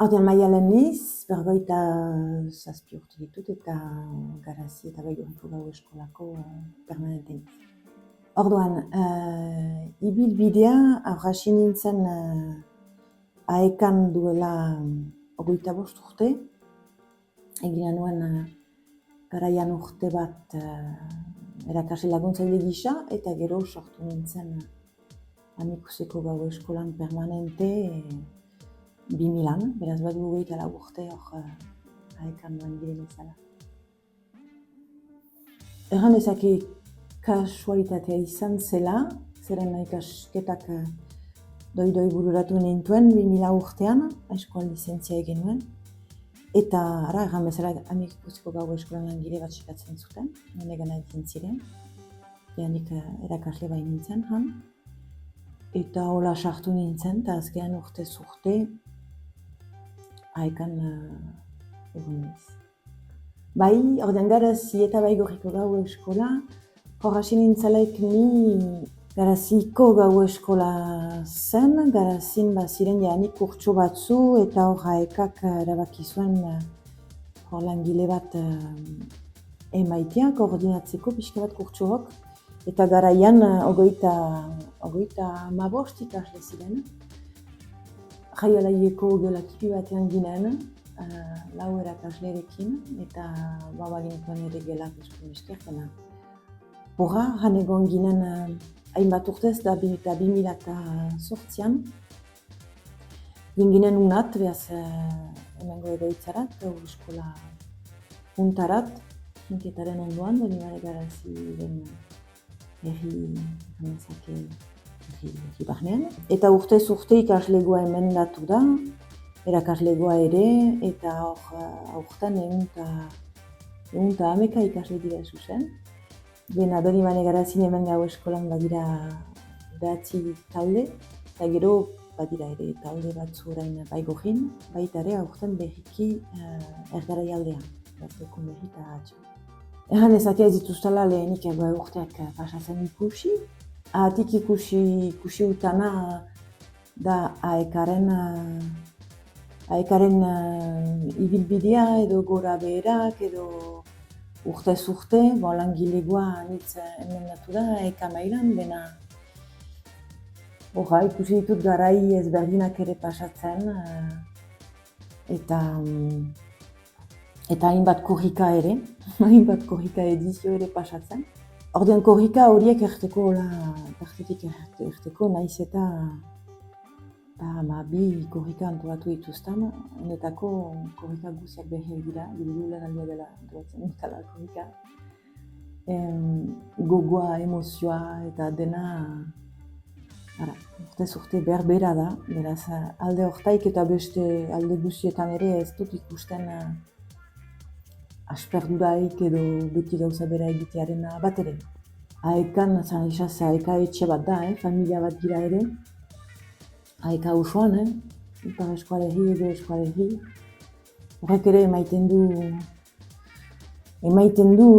Ordean Maialen niz, 57 urte ditut eta Garazi eta Baigorriko Gau Eskolako permanente niz. Orduan, ibilbidea hasi nintzen Aekan duela 25 urte. Egina nuen garaian urte bat erakasle laguntzaile gisa eta gero sortu nintzen Amikuseko Gau Eskolan permanente 2000an, beraz bat 24 urte hor Aekan langile bezala. Erran dezake kasualitatea izan zela, zeren ikasketak doi bururatu nintuen 2000 urtean, eskolan lizentzia egin nuen. Eta erran bezala Amikuseko Gau Eskolan langile bat sekatzen zuten, nire gana egin ziren. Nik erakasle bai nintzen han. Eta hola sartu nintzen, eta azkean urte zurte Aekan egon niz. Bai, ordean Garazi eta Baigorriko Gau Eskola, hor hasi nintzalaik ni Garaziko Gau Eskola zen, Garazin baziren janik kurtso batzu eta hor Aekak erabaki zuen hor langile bat emaitea, koordinatzeko pixka bat kurtsoak. Eta garaian hogeita 15 ikasle ziren. Jaialaieko gelatipi batean ginen, 4 erakaslerekin, eta baginituen ere gelak eskun eskertena. Horra, han egon ginen hainbat urtez da 2008an. Ginen unat, behaz emango egoitzarat, Gau Eskola puntarat, inketaren ondoan, Donibane Garazi den herri barnean. Eta urtez urte ikaslegoa emendatu da, erakaslegoa ere, eta aurten 110 ikasle dira zuzen. Bena Donibane Garazin hemen Gau Eskolan badira 9 talde, eta gero badira ere talde batzu orain Baigorrin, baita ere aurten berriki Ergarai aldean, Gaztekun berri eta atxo. Erran ezakea ez dituztala lehenik urteak pasatzen ikusi. Ahatik ikusi utana da Aekaren ibilbidea edo gora beherak edo urtez urte, langilegoa anitz emendatu da Aeka mailan, bena horra ikusi ditut garai ezberdinak ere pasatzen eta hainbat korrika ere, hainbat korrika edizio ere pasatzen. Ordean korrika horiek erteko, naiz eta 2 korrika antolatu dituzten, honetako korrika guziak berriak dira, gilulan aldia dela antolatzen dutela korrika. Gogoa, emozioa eta dena urtez urte berbera da, beraz alde hortaik eta beste alde guzietan ere ez dut ikusten asperduraik edo beti gauza bera egitearen bat ere. Aekan, Aeka etxe bat da, familia bat gira ere. Aeka osoan, ipar eskualerri edo eskualerri. Horrek ere emaiten du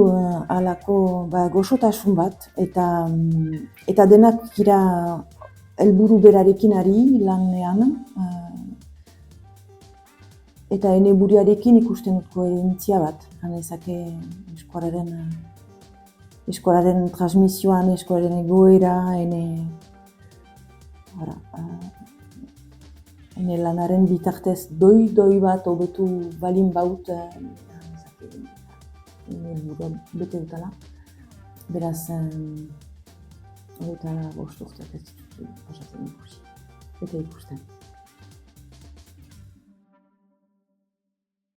halako goxotasun bat, eta denak gira helburu berarekin ari lanean, eta ene buruarekin ikusten dut koherentzia bat, hanezake eskolaren transmisioan, eskolaren egoera, ene lanaren bitartez doi bat hobetu balin baut, ene helburua bete dutala. Beraz, 25 urteak ez ditut pasatzen ikusi, eta ikusten.